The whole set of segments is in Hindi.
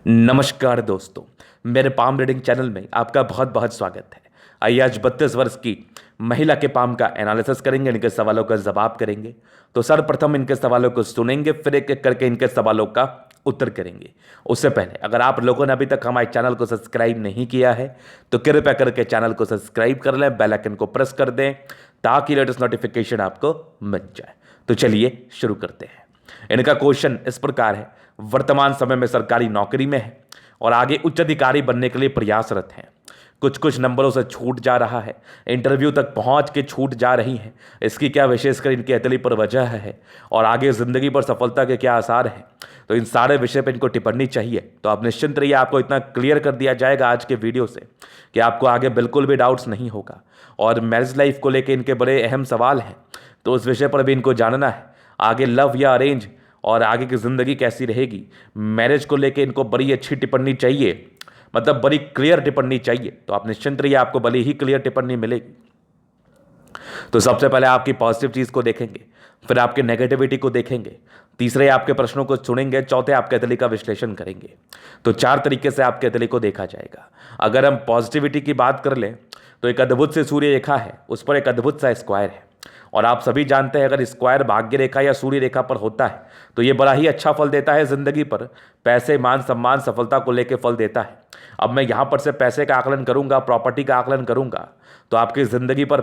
नमस्कार दोस्तों, मेरे पाम रीडिंग चैनल में आपका बहुत बहुत स्वागत है। आइए आज 32 वर्ष की महिला के पाम का एनालिसिस करेंगे, इनके सवालों का जवाब करेंगे। तो सर्वप्रथम इनके सवालों को सुनेंगे, फिर एक एक करके इनके सवालों का उत्तर करेंगे। उससे पहले अगर आप लोगों ने अभी तक हमारे चैनल को सब्सक्राइब नहीं किया है तो कृपया करके चैनल को सब्सक्राइब कर लें, बेल आइकन को प्रेस कर दें ताकि लेटेस्ट नोटिफिकेशन आपको मिल जाए। तो चलिए शुरू करते हैं। इनका क्वेश्चन इस प्रकार है, वर्तमान समय में सरकारी नौकरी में है और आगे उच्च अधिकारी बनने के लिए प्रयासरत हैं। कुछ कुछ नंबरों से छूट जा रहा है, इंटरव्यू तक पहुंच के छूट जा रही हैं। इसकी क्या विशेषकर इनकी अतली पर वजह है और आगे जिंदगी पर सफलता के क्या आसार हैं? तो इन सारे विषय पर इनको टिप्पणी चाहिए तो आप निश्चिंत रहिए, आपको इतना क्लियर कर दिया जाएगा आज के वीडियो से कि आपको आगे बिल्कुल भी डाउट्स नहीं होगा। और मैरिज लाइफ को लेकर इनके बड़े अहम सवाल हैं, तो उस विषय पर भी इनको जानना है। आगे लव या अरेंज और आगे की ज़िंदगी कैसी रहेगी, मैरिज को लेके इनको बड़ी अच्छी टिप्पणी चाहिए, मतलब बड़ी क्लियर टिप्पणी चाहिए। तो आप निश्चिंत रहिए, आपको बड़ी ही क्लियर टिप्पणी मिलेगी। तो सबसे पहले आपकी पॉजिटिव चीज़ को देखेंगे, फिर आपके नेगेटिविटी को देखेंगे, तीसरे आपके प्रश्नों को सुनेंगे, चौथे आपके अतली का विश्लेषण करेंगे। तो 4 तरीके से आपके अतली को देखा जाएगा। अगर हम पॉजिटिविटी की बात कर लें तो एक अद्भुत सी सूर्य रेखा है, उस पर एक अद्भुत सा स्क्वायर है। और आप सभी जानते हैं अगर स्क्वायर भाग्य रेखा या सूर्य रेखा पर होता है तो ये बड़ा ही अच्छा फल देता है जिंदगी पर, पैसे, मान सम्मान, सफलता को लेकर फल देता है। अब मैं यहाँ पर से पैसे का आकलन करूँगा, प्रॉपर्टी का आकलन करूँगा, तो आपकी ज़िंदगी पर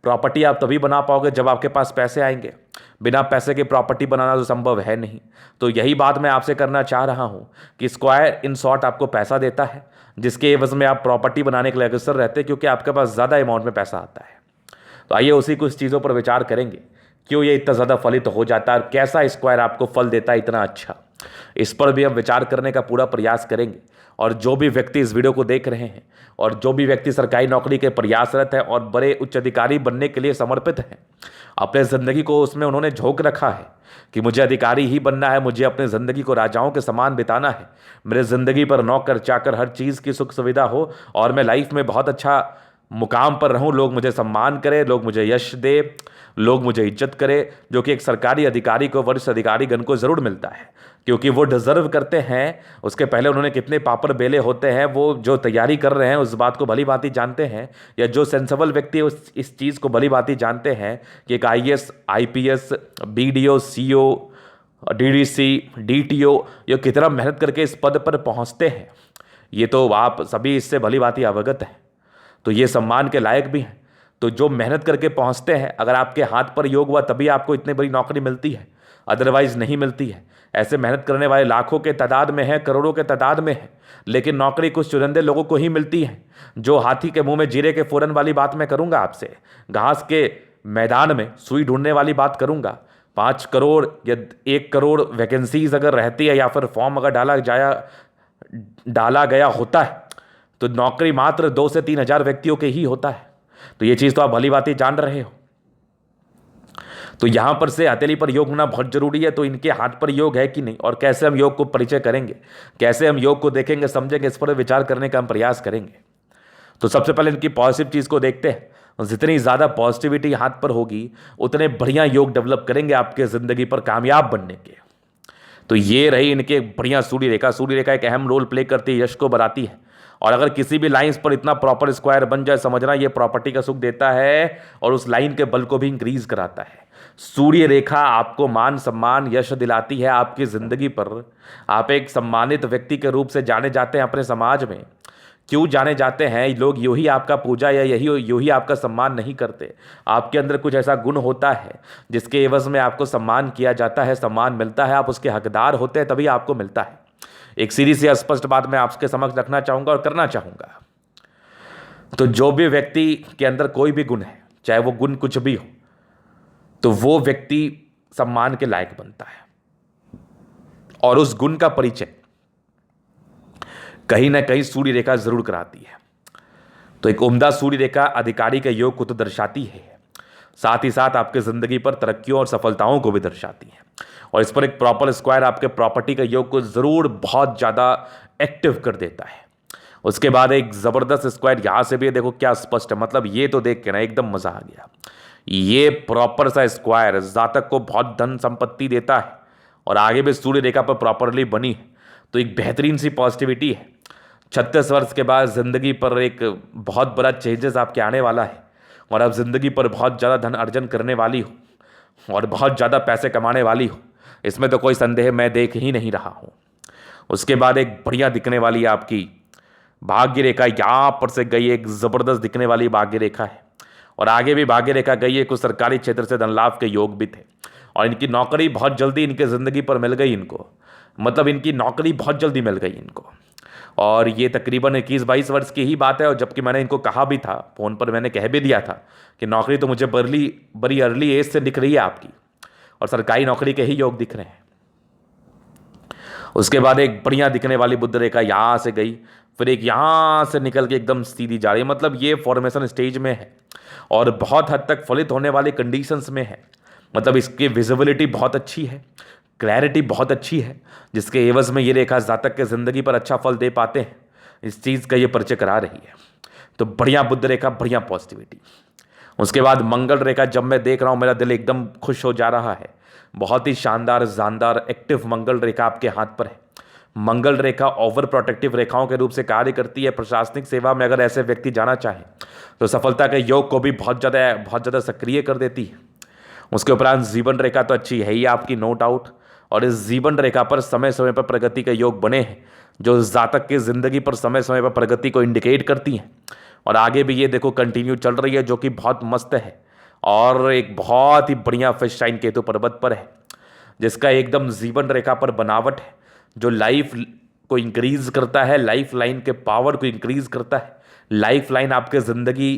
प्रॉपर्टी आप तभी बना पाओगे जब आपके पास पैसे आएंगे। बिना पैसे के प्रॉपर्टी बनाना तो संभव है नहीं। तो यही बात मैं आपसे करना चाह रहा हूँ कि स्क्वायर इन शॉर्ट आपको पैसा देता है, जिसके एवज में आप प्रॉपर्टी बनाने के लिए अग्रसर रहते हैं, क्योंकि आपके पास ज़्यादा अमाउंट में पैसा आता है। तो आइए उसी कुछ चीज़ों पर विचार करेंगे, क्यों ये इतना ज़्यादा फलित हो जाता है और कैसा स्क्वायर आपको फल देता है इतना अच्छा। इस पर भी हम विचार करने का पूरा प्रयास करेंगे। और जो भी व्यक्ति इस वीडियो को देख रहे हैं और जो भी व्यक्ति सरकारी नौकरी के प्रयासरत है और बड़े उच्च अधिकारी बनने के लिए समर्पित हैं, अपने ज़िंदगी को उसमें उन्होंने झोंक रखा है कि मुझे अधिकारी ही बनना है, मुझे अपनी ज़िंदगी को राजाओं के समान बिताना है, मेरे ज़िंदगी पर नौकर चाकर हर चीज़ की सुख सुविधा हो और मैं लाइफ में बहुत अच्छा मुकाम पर रहूं, लोग मुझे सम्मान करें, लोग मुझे यश दे, लोग मुझे इज्जत करें, जो कि एक सरकारी अधिकारी को, वरिष्ठ अधिकारी गण को ज़रूर मिलता है, क्योंकि वो डिजर्व करते हैं। उसके पहले उन्होंने कितने पापड़ बेले होते हैं, वो जो तैयारी कर रहे हैं उस बात को भली भांति जानते हैं, या जो सेंसिबल व्यक्ति इस चीज़ को भली भांति जानते हैं कि एक IAS, IPS, BDO, CO, DDC, DTO ये कितना मेहनत करके इस पद पर पहुंचते हैं। ये तो आप सभी इससे भली भांति अवगत हैं, तो ये सम्मान के लायक भी हैं। तो जो मेहनत करके पहुंचते हैं, अगर आपके हाथ पर योग हुआ तभी आपको इतनी बड़ी नौकरी मिलती है, अदरवाइज नहीं मिलती है। ऐसे मेहनत करने वाले लाखों के तादाद में हैं, करोड़ों के तादाद में हैं, लेकिन नौकरी कुछ चुनिंदे लोगों को ही मिलती है। जो हाथी के मुंह में जीरे के फोरन वाली बात मैं करूंगा आपसे, घास के मैदान में सुई ढूंढने वाली बात करूंगा। 5 करोड़ या 1 करोड़ वैकेंसीज अगर रहती है या फिर फॉर्म अगर डाला गया होता है तो नौकरी मात्र 2 से 3 हजार व्यक्तियों के ही होता है। तो ये चीज़ तो आप भली बात जान रहे हो। तो यहां पर से हथेली पर योग होना बहुत जरूरी है। तो इनके हाथ पर योग है कि नहीं और कैसे हम योग को परिचय करेंगे, कैसे हम योग को देखेंगे, समझेंगे, इस पर विचार करने का हम प्रयास करेंगे। तो सबसे पहले इनकी पॉजिटिव चीज़ को देखते हैं। जितनी ज़्यादा पॉजिटिविटी हाथ पर होगी उतने बढ़िया योग डेवलप करेंगे आपके ज़िंदगी पर कामयाब बनने के। तो ये रही इनके बढ़िया सूर्य रेखा। सूर्य रेखा एक अहम रोल प्ले करती है, यश को बढ़ाती है। और अगर किसी भी लाइंस पर इतना प्रॉपर स्क्वायर बन जाए, समझना ये प्रॉपर्टी का सुख देता है और उस लाइन के बल को भी इंक्रीज कराता है। सूर्य रेखा आपको मान सम्मान यश दिलाती है आपकी जिंदगी पर। आप एक सम्मानित व्यक्ति के रूप से जाने जाते हैं अपने समाज में। क्यों जाने जाते हैं लोग? यूं ही आपका पूजा या यूं ही आपका सम्मान नहीं करते। आपके अंदर कुछ ऐसा गुण होता है जिसके एवज में आपको सम्मान किया जाता है, सम्मान मिलता है, आप उसके हकदार होते हैं, तभी आपको मिलता है। एक सीधी सी स्पष्ट बात मैं आपके समक्ष रखना चाहूंगा और करना चाहूंगा। तो जो भी व्यक्ति के अंदर कोई भी गुण है, चाहे वो गुण कुछ भी हो, तो वो व्यक्ति सम्मान के लायक बनता है और उस गुण का परिचय कहीं ना कहीं सूर्य रेखा जरूर कराती है। तो एक उम्दा सूर्य रेखा अधिकारी के योग को तो दर्शाती है, साथ ही साथ आपके जिंदगी पर तरक्कियों और सफलताओं को भी दर्शाती है। और इस पर एक प्रॉपर स्क्वायर आपके प्रॉपर्टी के योग को जरूर बहुत ज़्यादा एक्टिव कर देता है। उसके बाद एक ज़बरदस्त स्क्वायर यहाँ से भी देखो क्या स्पष्ट है, मतलब ये तो देख के ना एकदम मज़ा आ गया। ये प्रॉपर सा स्क्वायर जातक को बहुत धन संपत्ति देता है और आगे भी सूर्य रेखा पर प्रॉपरली बनी है तो एक बेहतरीन सी पॉजिटिविटी है। 36 वर्ष के बाद ज़िंदगी पर एक बहुत बड़ा चेंजेस आपके आने वाला है और आप ज़िंदगी पर बहुत ज़्यादा धन अर्जन करने वाली हो और बहुत ज़्यादा पैसे कमाने वाली हो, इसमें तो कोई संदेह मैं देख ही नहीं रहा हूँ। उसके बाद एक बढ़िया दिखने वाली आपकी भाग्य रेखा यहाँ पर से गई, एक ज़बरदस्त दिखने वाली भाग्य रेखा है और आगे भी भाग्य रेखा गई है। कुछ सरकारी क्षेत्र से धन लाभ के योग भी थे और इनकी नौकरी बहुत जल्दी इनके ज़िंदगी पर मिल गई इनको, मतलब इनकी नौकरी बहुत जल्दी मिल गई इनको। और ये तकरीबन 21-22 वर्ष की ही बात है और जबकि मैंने इनको कहा भी था, फ़ोन पर मैंने कह भी दिया था कि नौकरी तो मुझे बड़ी अर्ली एज से दिख रही है आपकी और सरकारी नौकरी के ही योग दिख रहे हैं। उसके बाद एक बढ़िया दिखने वाली बुध रेखा यहाँ से गई, फिर एक यहाँ से निकल के एकदम सीधी जा रही है, मतलब ये फॉर्मेशन स्टेज में है और बहुत हद तक फलित होने वाली कंडीशंस में है। मतलब इसकी विजिबिलिटी बहुत अच्छी है, क्लैरिटी बहुत अच्छी है, जिसके एवज में ये रेखा जातक के ज़िंदगी पर अच्छा फल दे पाते हैं। इस चीज़ का ये परिचय करा रही है। तो बढ़िया बुध रेखा, बढ़िया पॉजिटिविटी। उसके बाद मंगल रेखा जब मैं देख रहा हूँ मेरा दिल एकदम खुश हो जा रहा है। बहुत ही शानदार जानदार एक्टिव मंगल रेखा आपके हाथ पर है। मंगल रेखा ओवर प्रोटेक्टिव रेखाओं के रूप से कार्य करती है। प्रशासनिक सेवा में अगर ऐसे व्यक्ति जाना चाहें तो सफलता के योग को भी बहुत ज़्यादा सक्रिय कर देती है। उसके उपरांत जीवन रेखा तो अच्छी है ही आपकी, नो डाउट, और इस जीवन रेखा पर समय समय पर प्रगति के योग बने हैं जो जातक की ज़िंदगी पर समय समय पर प्रगति को इंडिकेट करती हैं। और आगे भी ये देखो कंटिन्यू चल रही है, जो कि बहुत मस्त है। और एक बहुत ही बढ़िया फिश साइन केतु पर्वत पर है, जिसका एकदम जीवन रेखा पर बनावट है, जो लाइफ को इंक्रीज करता है, लाइफ लाइन के पावर को इंक्रीज करता है। लाइफ लाइन आपके ज़िंदगी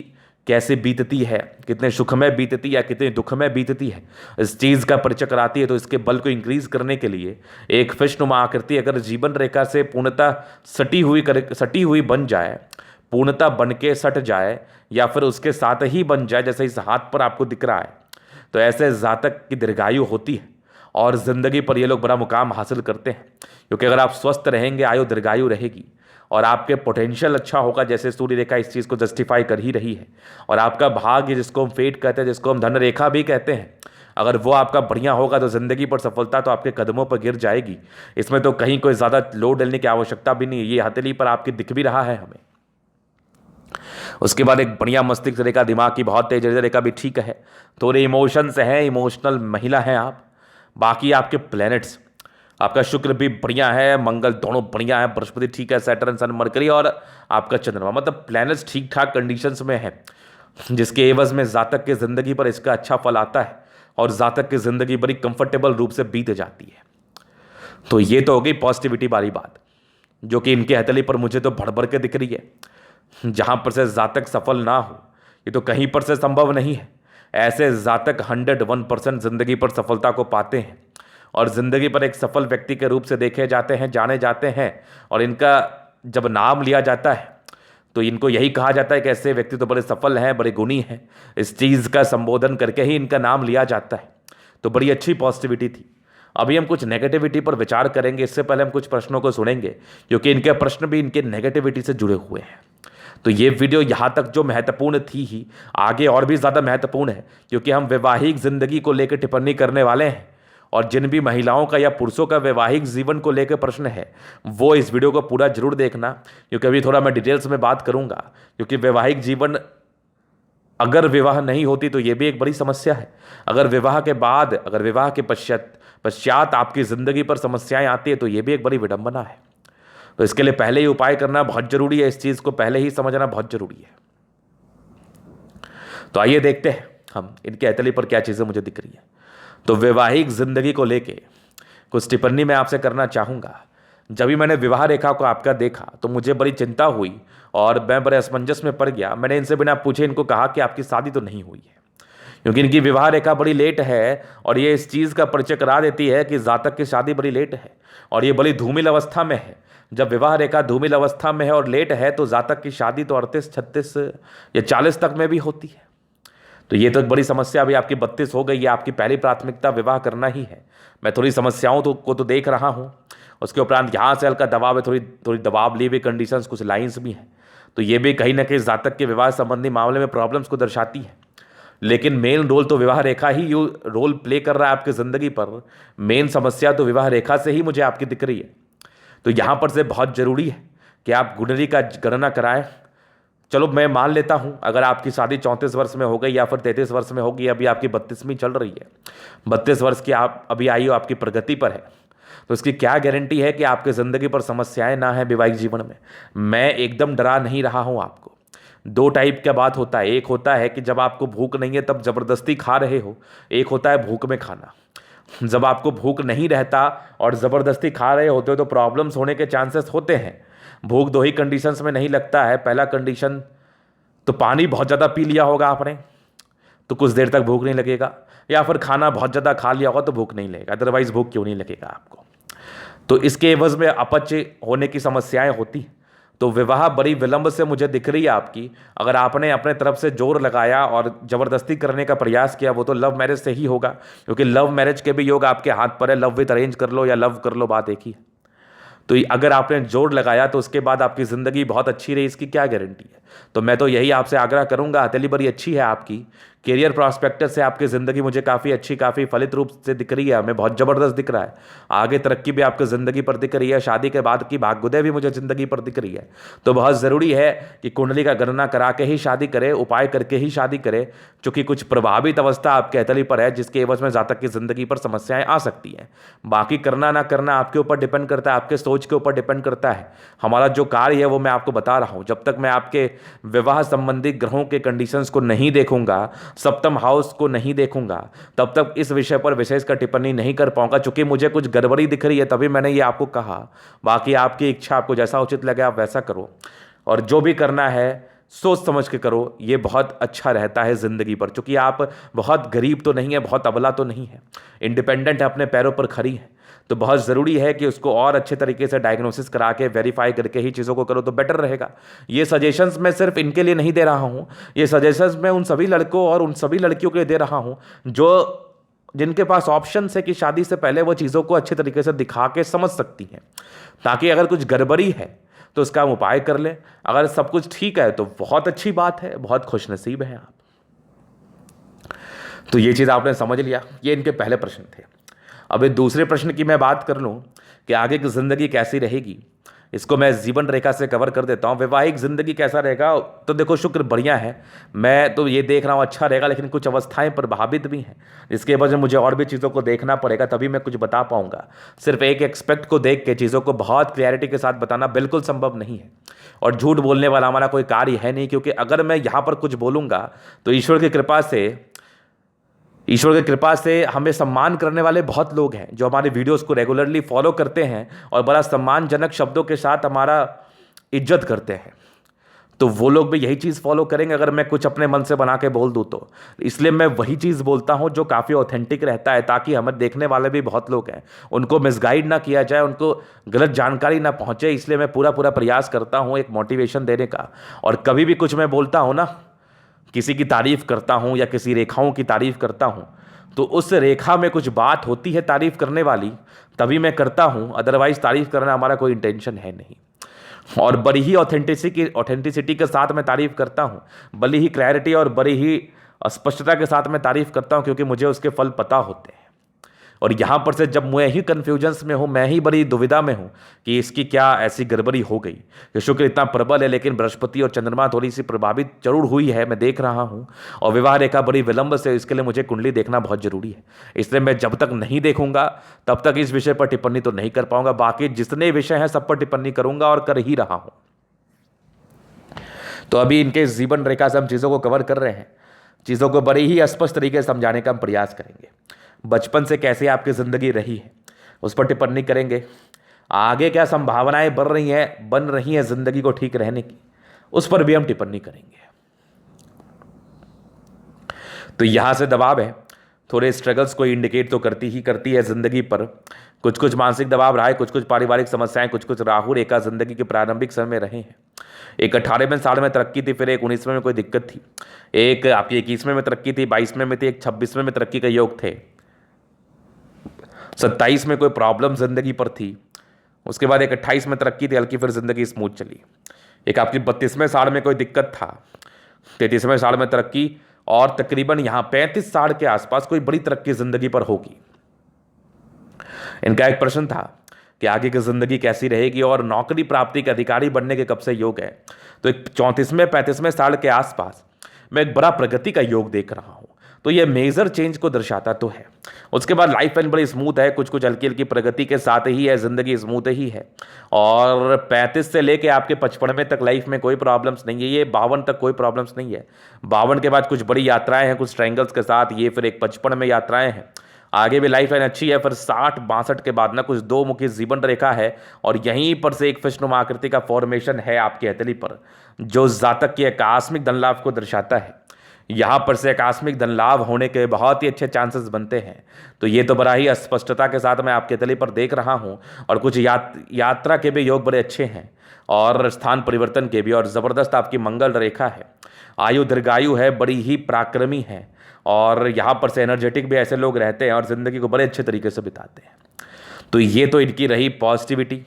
कैसे बीतती है, कितने सुखमय बीतती है या कितने दुखमय बीतती है, इस चीज़ का परिचय कराती है। तो इसके बल को इंक्रीज करने के लिए एक फिशनुमा आकृति अगर जीवन रेखा से पूर्णतः सटी हुई बन जाए, पूर्णतः बन के सट जाए या फिर उसके साथ ही बन जाए, जैसे इस हाथ पर आपको दिख रहा है, तो ऐसे जातक की दीर्घायु होती है और ज़िंदगी पर ये लोग बड़ा मुकाम हासिल करते हैं। क्योंकि अगर आप स्वस्थ रहेंगे, आयु दीर्घायु रहेगी और आपके पोटेंशियल अच्छा होगा, जैसे सूर्य रेखा इस चीज़ को जस्टिफाई कर ही रही है। और आपका भाग्य, जिसको हम फेट कहते हैं, जिसको हम धन रेखा भी कहते हैं, अगर वो आपका बढ़िया होगा तो ज़िंदगी पर सफलता तो आपके कदमों पर गिर जाएगी। इसमें तो कहीं कोई ज़्यादा लोड डालने की आवश्यकता भी नहीं है। ये हथेली पर आपकी दिख भी रहा है हमें। उसके बाद एक बढ़िया मस्तिष्क रेखा, दिमाग की बहुत तेज रेखा भी ठीक है। थोड़े इमोशंस हैं, इमोशनल महिला हैं आप। बाकी आपके प्लैनेट्स, आपका शुक्र भी बढ़िया है, मंगल दोनों बढ़िया है, बृहस्पति ठीक है, सैटर्न सन मरकरी और आपका चंद्रमा, मतलब प्लैनेट्स ठीक ठाक कंडीशंस में है, जिसके एवज में जातक की ज़िंदगी पर इसका अच्छा फल आता है और जातक की ज़िंदगी बड़ी कंफर्टेबल रूप से बीत जाती है। तो ये तो हो गई पॉजिटिविटी वाली बात, जो कि इनके हथेली पर मुझे तो भर भर के दिख रही है। जहाँ पर से जातक सफल ना हो, ये तो कहीं पर से संभव नहीं है। ऐसे जातक 101% ज़िंदगी पर सफलता को पाते हैं और ज़िंदगी पर एक सफल व्यक्ति के रूप से देखे जाते हैं, जाने जाते हैं। और इनका जब नाम लिया जाता है तो इनको यही कहा जाता है कि ऐसे व्यक्ति तो बड़े सफल हैं, बड़े गुणी हैं। इस चीज़ का संबोधन करके ही इनका नाम लिया जाता है। तो बड़ी अच्छी पॉजिटिविटी थी। अभी हम कुछ नेगेटिविटी पर विचार करेंगे, इससे पहले हम कुछ प्रश्नों को सुनेंगे, क्योंकि इनके प्रश्न भी इनके नेगेटिविटी से जुड़े हुए हैं। तो ये वीडियो यहाँ तक जो महत्वपूर्ण थी ही, आगे और भी ज़्यादा महत्वपूर्ण है, क्योंकि हम वैवाहिक ज़िंदगी को लेकर टिप्पणी करने वाले हैं। और जिन भी महिलाओं का या पुरुषों का वैवाहिक जीवन को लेकर प्रश्न है, वो इस वीडियो को पूरा जरूर देखना, क्योंकि अभी थोड़ा मैं डिटेल्स में बात करूँगा। क्योंकि वैवाहिक जीवन, अगर विवाह नहीं होती तो ये भी एक बड़ी समस्या है। अगर विवाह के बाद, अगर विवाह के पश्चात आपकी ज़िंदगी पर समस्याएं आती है तो ये भी एक बड़ी विडंबना है। तो इसके लिए पहले ही उपाय करना बहुत जरूरी है, इस चीज़ को पहले ही समझना बहुत जरूरी है। तो आइए देखते हैं हम इनके हथेली पर क्या चीज़ें मुझे दिख रही है। तो वैवाहिक ज़िंदगी को लेके कुछ टिप्पणी मैं आपसे करना चाहूँगा। जब भी मैंने विवाह रेखा को आपका देखा तो मुझे बड़ी चिंता हुई और मैं बड़े असमंजस में पड़ गया। मैंने इनसे बिना पूछे इनको कहा कि आपकी शादी तो नहीं हुई है, क्योंकि इनकी विवाह रेखा बड़ी लेट है और ये इस चीज़ का परिचय करा देती है कि जातक की शादी बड़ी लेट है और ये बड़ी धूमिल अवस्था में है। जब विवाह रेखा धूमिल अवस्था में है और लेट है तो जातक की शादी तो 38, 36 या 40 तक में भी होती है। तो ये तो एक बड़ी समस्या। अभी आपकी 32 हो गई है, आपकी पहली प्राथमिकता विवाह करना ही है। मैं थोड़ी समस्याओं को तो देख रहा हूँ। उसके उपरांत यहाँ से हल्का दबाव है, थोड़ी दबाव ली हुई कंडीशंस, कुछ लाइंस भी हैं। तो ये भी कहीं ना कहीं जातक के विवाह संबंधी मामले में प्रॉब्लम्स को दर्शाती है। लेकिन मेन रोल तो विवाह रेखा ही रोल प्ले कर रहा है आपकी ज़िंदगी पर। मेन समस्या तो विवाह रेखा से ही मुझे आपकी दिख रही है। तो यहाँ पर से बहुत जरूरी है कि आप कुंडली का गणना कराएं। चलो मैं मान लेता हूं अगर आपकी शादी 34 वर्ष में हो गई या फिर 33 वर्ष में होगी, अभी आपकी 32वीं चल रही है, 32 वर्ष की आप अभी आयु आपकी प्रगति पर है, तो इसकी क्या गारंटी है कि आपकी ज़िंदगी पर समस्याएं ना है वैवाहिक जीवन में। मैं एकदम डरा नहीं रहा हूं आपको। दो टाइप का बात होता है, एक होता है कि जब आपको भूख नहीं है तब जबरदस्ती खा रहे हो, एक होता है भूख में खाना। जब आपको भूख नहीं रहता और ज़बरदस्ती खा रहे होते हो तो प्रॉब्लम्स होने के चांसेस होते हैं। भूख दो ही कंडीशंस में नहीं लगता है। पहला कंडीशन तो पानी बहुत ज़्यादा पी लिया होगा आपने तो कुछ देर तक भूख नहीं लगेगा, या फिर खाना बहुत ज़्यादा खा लिया होगा तो भूख नहीं लगेगा, अदरवाइज भूख क्यों नहीं लगेगा आपको। तो इसके एवज में अपच होने की समस्याएं होती। तो विवाह बड़ी विलंब से मुझे दिख रही है आपकी। अगर आपने अपने तरफ से जोर लगाया और ज़बरदस्ती करने का प्रयास किया वो तो लव मैरिज से ही होगा, क्योंकि लव मैरिज के भी योग आपके हाथ पर है। लव विद अरेंज कर लो या लव कर लो, बात एक ही है। तो अगर आपने जोर लगाया तो उसके बाद आपकी ज़िंदगी बहुत अच्छी रही, इसकी क्या गारंटी है। तो मैं तो यही आपसे आग्रह करूंगा, हथेली बड़ी अच्छी है आपकी, कैरियर प्रॉस्पेक्टस से आपकी ज़िंदगी मुझे काफ़ी अच्छी, काफ़ी फलित रूप से दिख रही है, हमें बहुत ज़बरदस्त दिख रहा है। आगे तरक्की भी आपकी ज़िंदगी पर दिख रही है, शादी के बाद की भाग्योदय भी मुझे ज़िंदगी पर दिख रही है। तो बहुत ज़रूरी है कि कुंडली का गणना करा के ही शादी करे, उपाय करके ही शादी करे, चूँकि कुछ प्रभावित अवस्था आपके हथेली पर है जिसके एवज में जातक की ज़िंदगी पर समस्याएं आ सकती हैं। बाकी करना ना करना आपके ऊपर डिपेंड करता है, आपके सोच के ऊपर डिपेंड करता है। हमारा जो कार्य है वो मैं आपको बता रहा हूँ। जब तक मैं आपके विवाह संबंधी ग्रहों के कंडीशंस को नहीं देखूंगा, सप्तम हाउस को नहीं देखूंगा, तब तक इस विषय पर विशेष कर टिप्पणी नहीं कर पाऊंगा, क्योंकि मुझे कुछ गड़बड़ी दिख रही है, तभी मैंने ये आपको कहा। बाकी आपकी इच्छा, आपको जैसा उचित लगे आप वैसा करो, और जो भी करना है सोच समझ के करो, ये बहुत अच्छा रहता है ज़िंदगी पर। चूँकि आप बहुत गरीब तो नहीं है, बहुत अबला तो नहीं है, इंडिपेंडेंट है, अपने पैरों पर खड़ी है, तो बहुत ज़रूरी है कि उसको और अच्छे तरीके से डायग्नोसिस करा के वेरीफाई करके ही चीज़ों को करो तो बेटर रहेगा। ये सजेशंस मैं सिर्फ इनके लिए नहीं दे रहा हूँ, ये सजेशंस मैं उन सभी लड़कों और उन सभी लड़कियों के लिए दे रहा हूँ जिनके पास ऑप्शन है कि शादी से पहले वो चीज़ों को अच्छे तरीके से दिखा के समझ सकती हैं, ताकि अगर कुछ गड़बड़ी है तो उसका हम उपाय कर लें। अगर सब कुछ ठीक है तो बहुत अच्छी बात है, बहुत खुशनसीब हैं आप। तो ये चीज़ आपने समझ लिया, ये इनके पहले प्रश्न थे। अब दूसरे प्रश्न की मैं बात कर लूँ कि आगे की ज़िंदगी कैसी रहेगी, इसको मैं जीवन रेखा से कवर कर देता हूँ। वैवाहिक ज़िंदगी कैसा रहेगा, तो देखो शुक्र बढ़िया है, मैं तो ये देख रहा हूँ अच्छा रहेगा, लेकिन कुछ अवस्थाएं प्रभावित भी हैं, जिसके वजह मुझे और भी चीज़ों को देखना पड़ेगा, तभी मैं कुछ बता पाऊँगा। सिर्फ एक एक्सपेक्ट को देख के चीज़ों को बहुत क्लैरिटी के साथ बताना बिल्कुल संभव नहीं है, और झूठ बोलने वाला हमारा कोई कार्य है नहीं, क्योंकि अगर मैं यहाँ पर कुछ बोलूँगा तो ईश्वर की कृपा से हमें सम्मान करने वाले बहुत लोग हैं जो हमारे वीडियोस को रेगुलरली फॉलो करते हैं और बड़ा सम्मानजनक शब्दों के साथ हमारा इज्जत करते हैं। तो वो लोग भी यही चीज़ फॉलो करेंगे अगर मैं कुछ अपने मन से बना के बोल दूँ तो। इसलिए मैं वही चीज़ बोलता हूँ जो काफ़ी ऑथेंटिक रहता है, ताकि हमें देखने वाले भी बहुत लोग हैं, उनको मिसगाइड ना किया जाए, उनको गलत जानकारी ना पहुँचे। इसलिए मैं पूरा प्रयास करता हूँ एक मोटिवेशन देने का। और कभी भी कुछ मैं बोलता हूँ ना, किसी की तारीफ़ करता हूँ या किसी रेखाओं की तारीफ़ करता हूँ, तो उस रेखा में कुछ बात होती है तारीफ़ करने वाली, तभी मैं करता हूँ, अदरवाइज़ तारीफ़ करना हमारा कोई इंटेंशन है नहीं। और बड़ी ही ऑथेंटिसिटी के साथ मैं तारीफ़ करता हूँ, बड़ी ही क्लैरिटी और बड़ी ही स्पष्टता के साथ मैं तारीफ़ करता हूँ, क्योंकि मुझे उसके फल पता होते हैं। और यहाँ पर से जब मैं ही कन्फ्यूजन्स में हूँ, मैं ही बड़ी दुविधा में हूँ कि इसकी क्या ऐसी गड़बड़ी हो गई कि शुक्र इतना प्रबल है, लेकिन बृहस्पति और चंद्रमा थोड़ी सी प्रभावित जरूर हुई है, मैं देख रहा हूँ, और विवाह रेखा बड़ी विलंब से, इसके लिए मुझे कुंडली देखना बहुत जरूरी है। इसलिए मैं जब तक नहीं देखूंगा तब तक इस विषय पर टिप्पणी तो नहीं कर पाऊंगा। बाकी जितने विषय हैं सब पर टिप्पणी करूंगा और कर ही रहा हूं। तो अभी इनके जीवन रेखा से हम चीज़ों को कवर कर रहे हैं, चीज़ों को बड़ी ही स्पष्ट तरीके से समझाने का हम प्रयास करेंगे। बचपन से कैसे आपकी ज़िंदगी रही है उस पर टिप्पणी करेंगे, आगे क्या संभावनाएं बन रही हैं ज़िंदगी को ठीक रहने की, उस पर भी हम टिप्पणी करेंगे। तो यहाँ से दबाव है, थोड़े स्ट्रगल्स को इंडिकेट तो करती है ज़िंदगी पर। कुछ मानसिक दबाव रहा है, कुछ पारिवारिक समस्याएं, कुछ राहु रेखा ज़िंदगी के प्रारंभिक समय में रहे हैं। एक 18वें साल में तरक्की थी, फिर एक 19वें में कोई दिक्कत थी, एक आपकी 21वें में तरक्की थी, 22वें में थी, एक 26वें में तरक्की का योग थे, 27 में कोई प्रॉब्लम जिंदगी पर थी, उसके बाद एक 28 में तरक्की थी हल्की, फिर जिंदगी स्मूथ चली। एक आपकी 32वें साल में कोई दिक्कत था, 33वें साल में तरक्की, और तकरीबन यहाँ 35 साल के आसपास कोई बड़ी तरक्की जिंदगी पर होगी। इनका एक प्रश्न था कि आगे की ज़िंदगी कैसी रहेगी और नौकरी प्राप्ति के अधिकारी बनने के कब से योग है। तो एक 34वें 35वें साल के आसपास मैं एक बड़ा प्रगति का योग देख रहा हूँ। तो ये मेजर चेंज को दर्शाता तो है। उसके बाद लाइफ लाइन बड़ी स्मूथ है, कुछ कुछ हल्की हल्की प्रगति के साथ ही है, ज़िंदगी स्मूथ ही है। और 35 से लेके आपके 55 तक लाइफ में कोई प्रॉब्लम्स नहीं है, ये 52 तक कोई प्रॉब्लम्स नहीं है। 52 के बाद कुछ बड़ी यात्राएं हैं, कुछ ट्रायंगल्स के साथ, ये फिर एक 55 में यात्राएं हैं। आगे भी लाइफ लाइन अच्छी है, फिर 60 62 के बाद ना कुछ दो मुखी जीवन रेखा है और यहीं पर से एक फिशनुमा आकृति का फॉर्मेशन है आपकी हथेली पर, जो जातक के आकस्मिक धन लाभ को दर्शाता है। यहाँ पर से आकस्मिक धन लाभ होने के बहुत ही अच्छे चांसेस बनते हैं। तो ये तो बड़ा ही अस्पष्टता के साथ मैं आपके हथेली पर देख रहा हूँ। और कुछ यात्रा के भी योग बड़े अच्छे हैं और स्थान परिवर्तन के भी, और ज़बरदस्त आपकी मंगल रेखा है। आयु दीर्घायु है, बड़ी ही पराक्रमी है और यहाँ पर से एनर्जेटिक भी ऐसे लोग रहते हैं और ज़िंदगी को बड़े अच्छे तरीके से बिताते हैं। तो ये तो इनकी रही पॉजिटिविटी।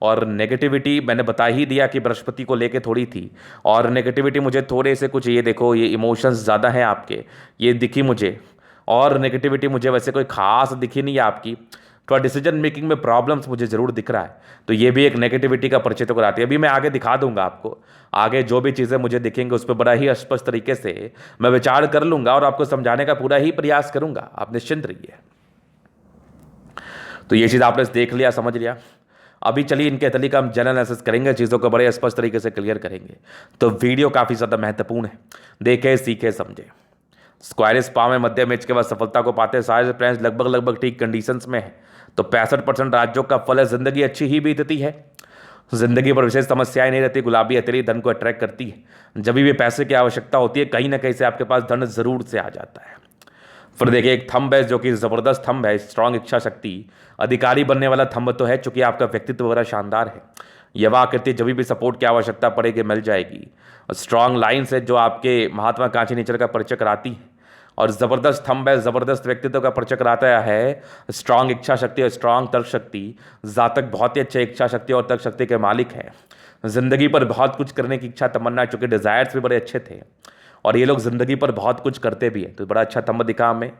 और नेगेटिविटी मैंने बता ही दिया कि बृहस्पति को लेके थोड़ी थी। और नेगेटिविटी मुझे थोड़े से कुछ, ये देखो ये इमोशंस ज़्यादा हैं आपके, ये दिखी मुझे। और नेगेटिविटी मुझे वैसे कोई खास दिखी नहीं है आपकी, थोड़ा डिसीजन मेकिंग में प्रॉब्लम्स मुझे ज़रूर दिख रहा है। तो ये भी एक नेगेटिविटी का परिचय तो कराती है। अभी मैं आगे दिखा दूंगा आपको, आगे जो भी चीज़ें मुझे दिखेंगे उस पर बड़ा ही स्पष्ट तरीके से मैं विचार कर लूँगा और आपको समझाने का पूरा ही प्रयास करूँगा, आप निश्चिंत रहिए। तो ये चीज़ आपने देख लिया, समझ लिया। अभी चलिए इनके हथेली का हम जनरल एनालिसिस करेंगे, चीज़ों को बड़े स्पष्ट तरीके से क्लियर करेंगे। तो वीडियो काफ़ी ज़्यादा महत्वपूर्ण है, देखें सीखे समझे। स्क्वायरिस पाव में मध्यम एज के बाद सफलता को पाते हैं, सारे फ्रेंड्स लगभग ठीक कंडीशंस में है। तो 65% राज्यों का फल है, जिंदगी अच्छी ही बीतती है, जिंदगी पर विशेष समस्याएं नहीं रहती। गुलाबी हथेली धन को अट्रैक्ट करती है, जब भी पैसे की आवश्यकता होती है कहीं ना कहीं से आपके पास धन जरूर से आ जाता है। फिर देखिए एक थंब है जो कि ज़बरदस्त थंब है, स्ट्रांग इच्छा शक्ति, अधिकारी बनने वाला थंब तो है, चूंकि आपका व्यक्तित्व वगैरह शानदार है। युवा आकृति जब भी सपोर्ट की आवश्यकता पड़ेगी मिल जाएगी। स्ट्रांग लाइन्स है जो आपके महात्माकांक्षी नेचर का परिचय कराती है। और ज़बरदस्त थंब है, ज़बरदस्त व्यक्तित्व का परिचय कराता है। स्ट्रांग इच्छा शक्ति और स्ट्रांग तर्क शक्ति, जातक बहुत ही अच्छे इच्छा शक्ति और तर्क शक्ति के मालिक है। ज़िंदगी पर बहुत कुछ करने की इच्छा तमन्ना, चूँकि डिज़ायर्स भी बड़े अच्छे थे और ये लोग ज़िंदगी पर बहुत कुछ करते भी हैं। तो बड़ा अच्छा थंब दिखा हमें।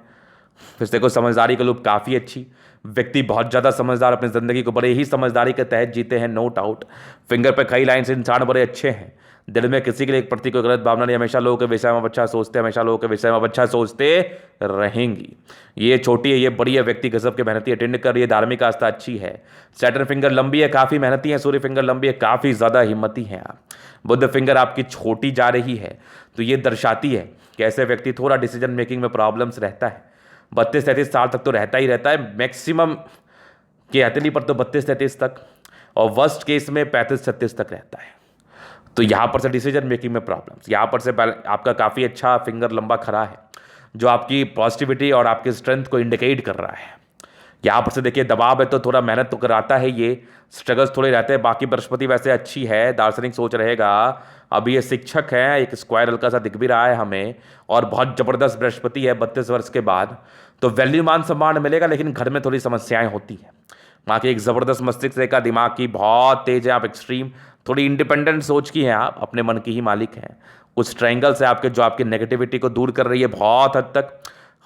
फिर देखो समझदारी का लूप काफ़ी अच्छी, व्यक्ति बहुत ज़्यादा समझदार, अपनी ज़िंदगी को बड़े ही समझदारी के तहत जीते हैं, नो डाउट। फिंगर पे कई लाइन से इंसान बड़े अच्छे हैं, दिल में किसी के लिए एक प्रति कोई गलत भावना नहीं, हमेशा लोगों के विषय में अच्छा सोचते, हमेशा लोगों के विषय में अच्छा सोचते रहेंगी। ये छोटी है, ये बड़ी है, व्यक्ति गजब के मेहनती, अटेंड कर रही है, धार्मिक आस्था अच्छी है। सैटर्न फिंगर लंबी है, काफ़ी मेहनती है। सूर्य फिंगर लंबी है, काफ़ी ज़्यादा हिम्मती हैं आप। बुध फिंगर आपकी छोटी जा रही है, तो ये दर्शाती है कि ऐसे व्यक्ति थोड़ा डिसीजन मेकिंग में प्रॉब्लम्स रहता है। 32-33 साल तक तो रहता ही रहता है, मैक्सिमम के हथेली पर तो 32-33 तक, और वर्स्ट केस में 35-36 तक रहता है। तो यहाँ पर से डिसीजन मेकिंग में प्रॉब्लम्स, यहाँ पर से आपका काफ़ी अच्छा फिंगर लंबा खड़ा है जो आपकी पॉजिटिविटी और आपकी स्ट्रेंथ को इंडिकेट कर रहा है। यहाँ पर से देखिए दबाव है तो थोड़ा मेहनत तो कराता है, ये स्ट्रगल्स थोड़े रहते हैं। बाकी बृहस्पति वैसे अच्छी है, दार्शनिक सोच रहेगा। अभी ये शिक्षक है, एक स्क्वायर हल्का सा दिख भी रहा है हमें, और बहुत ज़बरदस्त बृहस्पति है 32 वर्ष के बाद। तो वैल्यू मान सम्मान मिलेगा, लेकिन घर में थोड़ी समस्याएं होती हैं। बाकी एक ज़बरदस्त मस्तिष्क रेखा, दिमाग की बहुत तेज है, आप एक्सट्रीम थोड़ी इंडिपेंडेंट सोच की हैं, आप अपने मन की ही मालिक हैं। कुछ ट्रायंगल्स है आपके जो आपकी नेगेटिविटी को दूर कर रही है बहुत हद तक।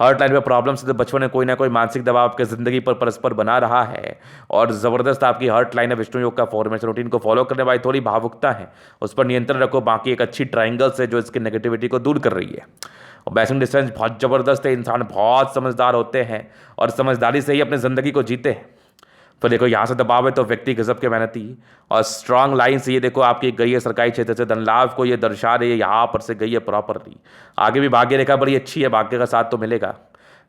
हार्ट लाइन में प्रॉब्लम्स, तो बचपन में कोई ना कोई मानसिक दबाव आपके ज़िंदगी पर परस्पर बना रहा है। और ज़बरदस्त आपकी हार्ट लाइन है, विष्णु योग का फॉर्मेशन रूटीन को फॉलो करने वाली थोड़ी भावुकता है, उस पर नियंत्रण रखो। बाकी एक अच्छी ट्रायंगल्स है जो इसकी नेगेटिविटी को दूर कर रही है। और बैसिंग डिस्टेंस बहुत ज़बरदस्त है, इंसान बहुत समझदार होते हैं और समझदारी से ही अपनी ज़िंदगी को जीते हैं। फिर देखो यहाँ से दबाव है तो व्यक्ति गजब के मेहनती, और स्ट्रांग लाइन से ये देखो आपकी गई है सरकारी क्षेत्र से धन लाभ को ये दर्शा रही है, यहाँ पर से गई है प्रॉपरली। आगे भी भाग्य रेखा बड़ी अच्छी है, भाग्य का साथ तो मिलेगा।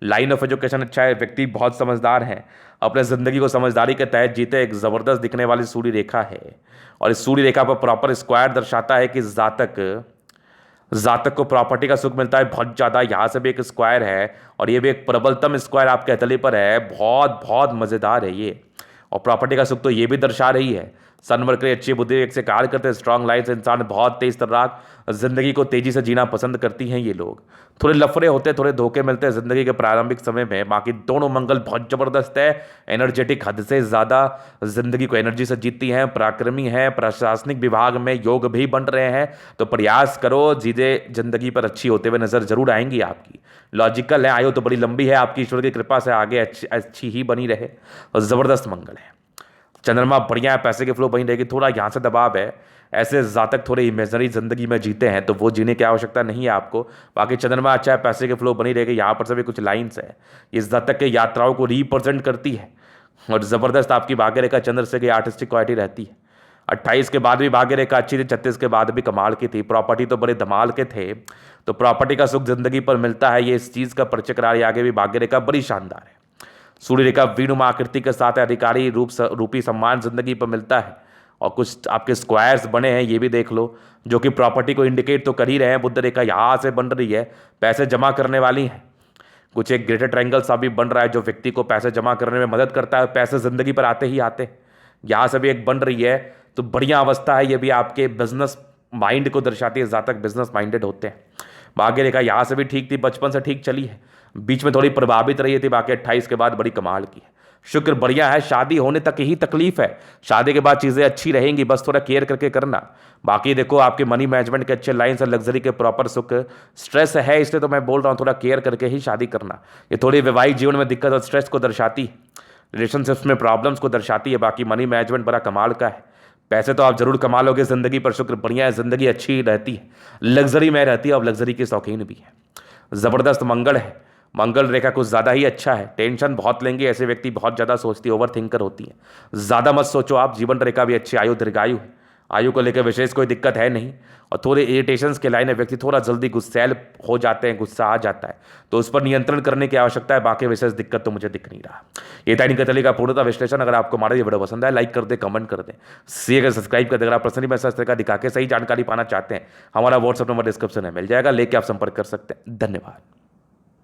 लाइन ऑफ एजुकेशन अच्छा है, व्यक्ति बहुत समझदार है, अपने ज़िंदगी को समझदारी के तहत जीते। एक ज़बरदस्त दिखने वाली सूर्य रेखा है, और इस सूर्य रेखा पर प्रॉपर स्क्वायर दर्शाता है कि जातक को प्रॉपर्टी का सुख मिलता है बहुत ज़्यादा। यहाँ से भी एक स्क्वायर है, और ये भी एक प्रबलतम स्क्वायर आपके हथेली पर है, बहुत बहुत मज़ेदार है ये। और प्रॉपर्टी का सुख तो ये भी दर्शा रही है। सन मरकरी अच्छी बुद्धि एक से कार्य करते हैं, स्ट्रांग लाइन से इंसान बहुत तेज तर्राक, ज़िंदगी को तेज़ी से जीना पसंद करती हैं ये लोग। थोड़े लफड़े होते हैं, थोड़े धोखे मिलते हैं ज़िंदगी के प्रारंभिक समय में। बाकी दोनों मंगल बहुत ज़बरदस्त है, एनर्जेटिक हद से ज़्यादा, ज़िंदगी को एनर्जी से जीतती हैं, पराक्रमी हैं, प्रशासनिक विभाग में योग भी बन रहे हैं। तो प्रयास करो, चीज़ें ज़िंदगी पर अच्छी होते हुए नज़र जरूर आएंगी आपकी। लॉजिकल है, आयु तो बड़ी लंबी है आपकी, ईश्वर की कृपा से आगे अच्छी ही बनी रहे, और ज़बरदस्त मंगल है। चंद्रमा बढ़िया है, पैसे के फ्लो बनी रहेगी। थोड़ा यहाँ से दबाव है, ऐसे जातक थोड़े इमेजनरी जिंदगी में जीते हैं तो वो जीने की आवश्यकता नहीं है आपको। बाकी चंद्रमा अच्छा है, पैसे के फ्लो बनी रहेगी। यहाँ पर सभी कुछ लाइन्स है, इस जातक के यात्राओं को रिप्रेजेंट करती है और ज़बरदस्त आपकी भाग्य रेखा चंद्र से की आर्टिस्टिक क्वालिटी रहती है। 28 के बाद भी भाग्य रेखा अच्छी थी, 36 के बाद भी कमाल की थी। प्रॉपर्टी तो बड़े धमाल के थे, तो प्रॉपर्टी का सुख जिंदगी पर मिलता है, ये इस चीज़ का परिचय करा रही है। आगे भी भाग्य रेखा बड़ी शानदार है। सूर्य रेखा वीणुमा आकृति के साथ अधिकारी रूपी सम्मान जिंदगी पर मिलता है और कुछ आपके स्क्वायर्स बने हैं, ये भी देख लो, जो कि प्रॉपर्टी को इंडिकेट तो कर ही रहे हैं। बुध रेखा यहाँ से बन रही है, पैसे जमा करने वाली है। कुछ एक ग्रेटर ट्रायंगल सा भी बन रहा है जो व्यक्ति को पैसे जमा करने में मदद करता है। पैसे जिंदगी पर आते ही आते हैं, यहाँ से भी एक बन रही है, तो बढ़िया अवस्था है। ये भी आपके बिजनेस माइंड को दर्शाती है, ज़्यादा बिजनेस माइंडेड होते हैं। भाग्य रेखा यहाँ से भी ठीक थी, बचपन से ठीक चली है, बीच में थोड़ी प्रभावित रही थी, बाकी 28 के बाद बड़ी कमाल की है। शुक्र बढ़िया है, शादी होने तक ही तकलीफ है, शादी के बाद चीज़ें अच्छी रहेंगी, बस थोड़ा केयर करके करना। बाकी देखो आपके मनी मैनेजमेंट के अच्छे लाइन्स है, लग्जरी के प्रॉपर सुख। स्ट्रेस है इसलिए तो मैं बोल रहा हूँ थोड़ा केयर करके ही शादी करना। ये थोड़ी वैवाहिक जीवन में दिक्कत और स्ट्रेस को दर्शाती है, रिलेशनशिप्स में प्रॉब्लम्स को दर्शाती है। बाकी मनी मैनेजमेंट बड़ा कमाल का है, पैसे तो आप जरूर कमा लोगे जिंदगी पर। शुक्र बढ़िया है, जिंदगी अच्छी रहती है, लग्जरी में रहती है और लग्जरी के शौकीन भी है। ज़बरदस्त मंगल है, मंगल रेखा कुछ ज़्यादा ही अच्छा है। टेंशन बहुत लेंगे ऐसे व्यक्ति, बहुत ज़्यादा सोचती है, ओवर थिंकर होती है। ज़्यादा मत सोचो आप। जीवन रेखा भी अच्छी, आयु दीर्घायु है, आयु को लेकर विशेष कोई दिक्कत है नहीं। और थोड़े इरिटेशंस के लाइन है, व्यक्ति थोड़ा जल्दी गुस्सैल हो जाते हैं, गुस्सा आ जाता है, तो उस पर नियंत्रण करने की आवश्यकता है। बाकी विशेष दिक्कत तो मुझे दिख नहीं रहा। ये था इनका तरीका पूर्णतः विश्लेषण। अगर आपको हमारा ये वीडियो पसंद है, लाइक कर दे, कमेंट कर दे, शेयर सब्सक्राइब कर दे। अगर आप पर्सनली मैसेज तरीका दिखा के सही जानकारी पाना चाहते हैं, हमारा व्हाट्सएप नंबर डिस्क्रिप्शन में मिल जाएगा, लेके आप संपर्क कर सकते हैं। धन्यवाद।